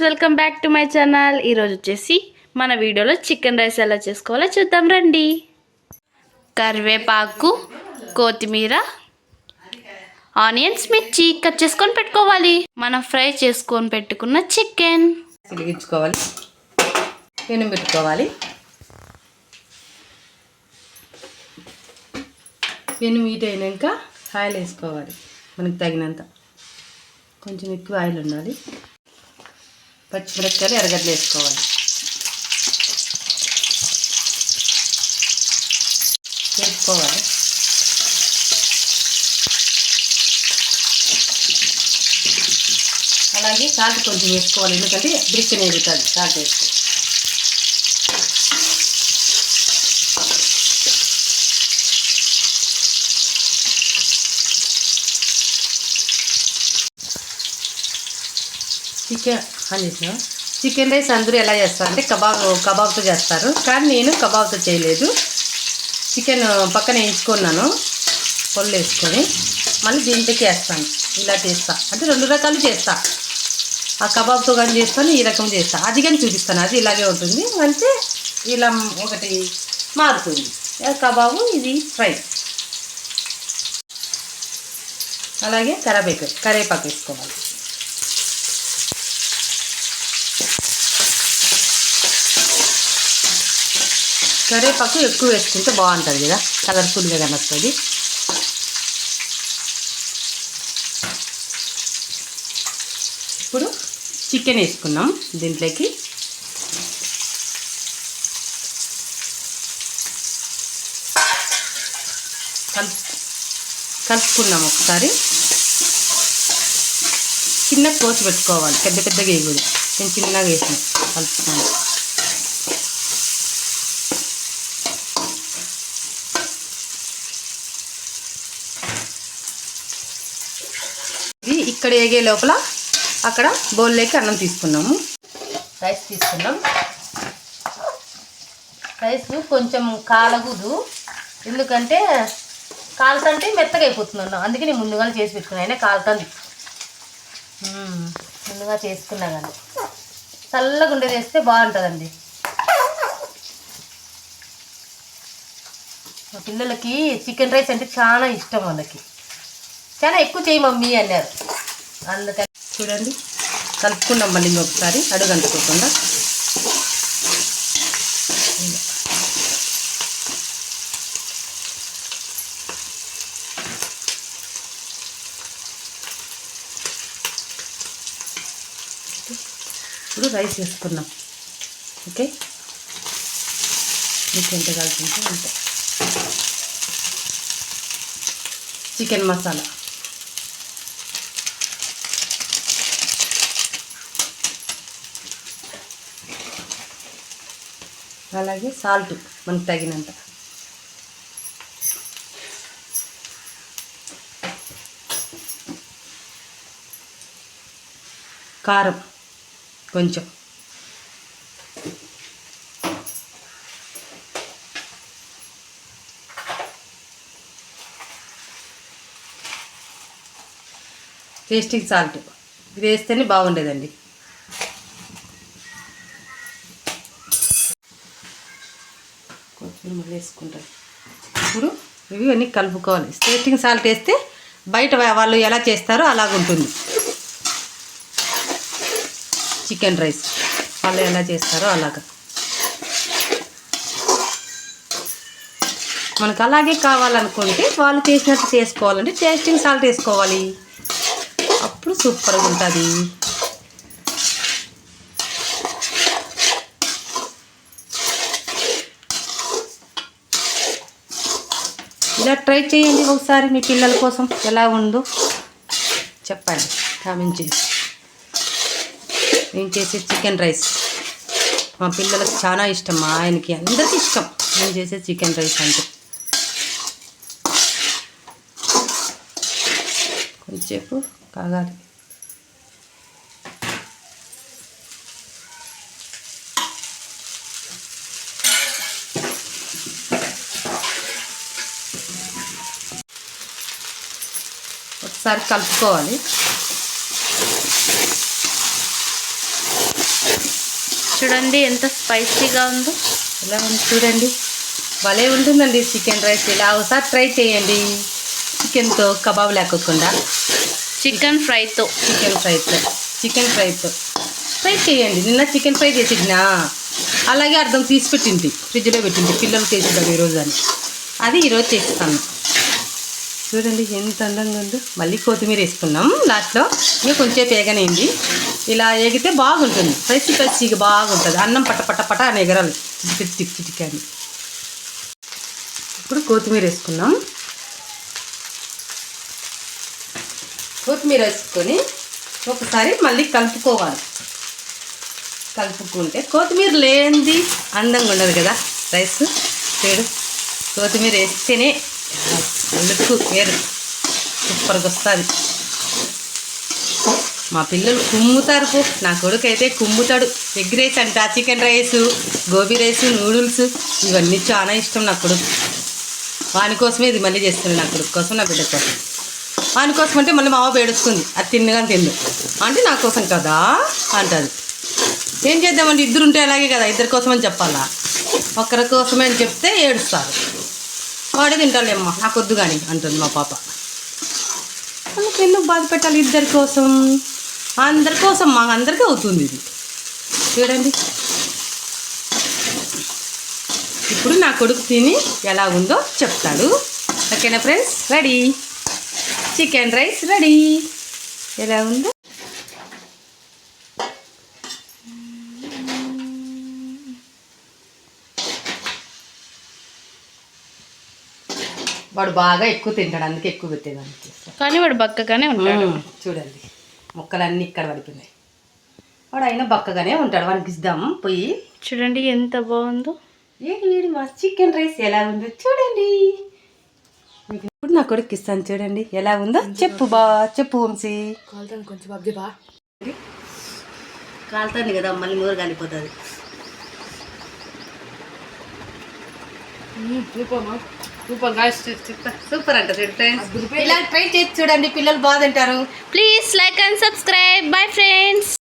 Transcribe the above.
Welcome back to my channel. ఈరోజు వచ్చేసి మన వీడియోలో చికెన్ రైస్ ఎలా చేసుకోవాలో చూద్దాం రండి. కరివేపాకు, కొత్తిమీర, ఆనియన్స్, మిర్చి కట్ చేసుకొని పెట్టుకోవాలి. మనం ఫ్రై చేసుకొని పెట్టుకున్న చికెన్ వెలిగించుకోవాలి, పెనం పెట్టుకోవాలి. పెనం హీట్ అయినాక ఆయిల్ వేసుకోవాలి, మనకు తగినంత. కొంచెం ఎక్కువ ఆయిల్ ఉండాలి. పచ్చిమిరపకాయలు, ఎర్రగడ్డలు వేసుకోవాలి. వేసుకోవాలి. అలాగే సాల్ట్ కొంచెం వేసుకోవాలి, ఎందుకంటే బిరిక్కి నేరుగుతుంది సాల్ట్ వేసుకోవాలి. చికెన్ రైస్ అందరూ ఎలా చేస్తారు అంటే కబాబ్తో చేస్తారు, కానీ నేను కబాబ్తో చేయలేదు. చికెన్ పక్కన వేయించుకున్నాను, పొల్లు వేసుకొని మళ్ళీ దీంట్లోకి వేస్తాను. ఇలా చేస్తా అంటే 2 రకాలు చేస్తా. ఆ కబాబ్తో కానీ చేస్తాను, ఈ రకం చేస్తా. అది కానీ చూపిస్తాను, అది ఇలాగే ఉంటుంది. అంటే ఇలా ఒకటి మారుతుంది. కబాబు, ఇది ఫ్రై. అలాగే కరివేపాకు వేసుకోవాలి. కరివేపాకు ఎక్కువ వేసుకుంటే బాగుంటుంది కదా, కలర్ఫుల్గా కనొస్తుంది. ఇప్పుడు చికెన్ వేసుకున్నాం దీంట్లోకి. కలుపుకున్నాం ఒకసారి. చిన్న కోసి పెట్టుకోవాలి, పెద్దగా వేయకూడదు. నేను చిన్నగా వేసాను, కలుపుకున్నాను. ఇక్కడ ఏగే లోపల అక్కడ బౌల్లోకి అన్నం తీసుకున్నాము. రైస్ తీసుకున్నాం. రైస్ కొంచెం కాలకూడదు, ఎందుకంటే కాలుతుంటే మెత్తగా అయిపోతున్నాను. అందుకే నేను ముందుగా చేసి పెట్టుకున్నాను. అయినా కాలుతుంది, ముందుగా చేసుకున్నా. కానీ చల్లగా ఉండేది వేస్తే బాగుంటుందండి. మా పిల్లలకి చికెన్ రైస్ అంటే చాలా ఇష్టం. వాళ్ళకి చాలా ఎక్కువ చేయి మమ్మీ అన్నారు. అందుకని చూడండి, కలుపుకున్నాం మళ్ళీ ఇంకొకసారి అడుగు అంటుకోకుండా. ఇప్పుడు రైస్ వేసుకున్నాం. ఓకే, మీకు ఎంత కలుపుకుంటే అంతే. చికెన్ మసాలా, అలాగే సాల్ట్ మనకు తగినంత. కారం కొంచెం. టేస్టింగ్ సాల్ట్ ఇది వేస్తేనే బాగుండేదండి. మళ్ళీ వేసుకుంటారు. ఇప్పుడు ఇవి అన్నీ కలుపుకోవాలి. టేస్టింగ్ సాల్ట్ వేస్తే బయట వాళ్ళు ఎలా చేస్తారో అలాగుంటుంది. చికెన్ రైస్ వాళ్ళు ఎలా చేస్తారో అలాగా మనకు అలాగే కావాలనుకుంటే వాళ్ళు చేసినట్టు చేసుకోవాలంటే టేస్టింగ్ సాల్ట్ వేసుకోవాలి. అప్పుడు సూపర్గా ఉంటుంది. ఇలా ట్రై చేయండి ఒకసారి, మీ పిల్లల కోసం ఎలా ఉందో చెప్పండి కామెంట్ చేసి. నేను చేసే చికెన్ రైస్ మా పిల్లలకు చాలా ఇష్టం, మా ఆయనకి అందరికీ ఇష్టం నేను చేసే చికెన్ రైస్ అంటే. కొంచెంసేపు కాగాలి. ఒకసారి కలుపుకోవాలి. చూడండి ఎంత స్పైసీగా ఉందో. ఇలా ఉంది చూడండి, భలే ఉంటుందండి చికెన్ రైస్. ఇలా ఒకసారి ట్రై చేయండి, చికెన్తో కబాబ్ లేకోకుండా చికెన్ ఫ్రైతో ఫ్రై చేయండి. నిన్న చికెన్ ఫ్రై చేసినా అలాగే అర్థం తీసి పెట్టింది, ఫ్రిడ్జ్లో పెట్టింది, పిల్లలు చేసేద్దాం ఈరోజు అని. అది ఈరోజు చేస్తాను. చూడండి ఎంత అందంగా ఉందో. మళ్ళీ కొత్తిమీర వేసుకున్నాం లాస్ట్లో. ఇంకా కొంచెం వేగనేయండి. ఇలా ఏగితే బాగుంటుంది, స్పైసీగా బాగుంటుంది. అన్నం పట్ట అని ఎగరాలి చిటికి అని. ఇప్పుడు కొత్తిమీర వేసుకున్నాం. కొత్తిమీర వేసుకొని ఒకసారి మళ్ళీ కలుపుకోవాలి. కలుపుకుంటే కొత్తిమీర లేనిది అందంగా ఉండదు కదా రైస్. చూడు, కొత్తిమీర వేస్తేనే లుక్ వేరు, సూపర్గా వస్తుంది. మా పిల్లలు కుమ్ముతారు పో. నా కొడుకు అయితే కుమ్ముతాడు. ఎగ్ రైస్ అంట, chicken rice, gobi rice, noodles ఇవన్నీ చాలా ఇష్టం నా కొడుకు. వాని కోసమే ఇది మళ్ళీ చేస్తుంది, నా కొడుకు కోసం, నా బిడ్డ కోసం. వాని కోసం అంటే మళ్ళీ మా అమ్మ ఏడుస్తుంది, అది తిన్నగాని తిందు అంటే నా కోసం కదా అంటుంది. ఏం చేద్దామండి, ఇద్దరు ఉంటే అలాగే కదా, ఇద్దరి కోసం అని చెప్పాలా. ఒక్కరి కోసమే అని చెప్తే ఏడుస్తారు. వాడే తింటాలేమ్మా నాకు వద్దు కానీ అంటుంది మా పాప. మనకి ఎందుకు బాధ పెట్టాలి, ఇద్దరి కోసం, అందరి కోసం, మాకు అందరికీ అవుతుంది ఇది. చూడండి ఇప్పుడు నా కొడుకు తిని ఎలా ఉందో చెప్తాడు. ఓకేనా friends, ready, chicken rice ready. ఎలా ఉందో వాడు బాగా ఎక్కువ తింటాడు, అందుకే ఎక్కువ పెట్టేదానికి. కానీ వాడు బక్కగానే ఉంటాడు. చూడండి ముక్కలన్నీ ఇక్కడ పడిపోయినాయి. వాడు అయినా బక్కగానే ఉంటాడు. వానికి ఇద్దాము పోయి. చూడండి ఎంత బాగుందో. వీడి మా చికెన్ రైస్ ఎలా ఉందో చూడండి. ఇప్పుడు నా కొడుకు ఇస్తాను, చూడండి ఎలా ఉందో. చెప్పు వంశీ. కొంచెం అబ్ది బా కాలుతుంది కదా, మళ్ళీ నూరు కాలిపోతుంది. సూపర్ అంట ఫ్రెండ్స్. ఇలా ట్రై చేసి చూడండి, పిల్లలు బాగా తింటారు. Please like and subscribe. Bye friends.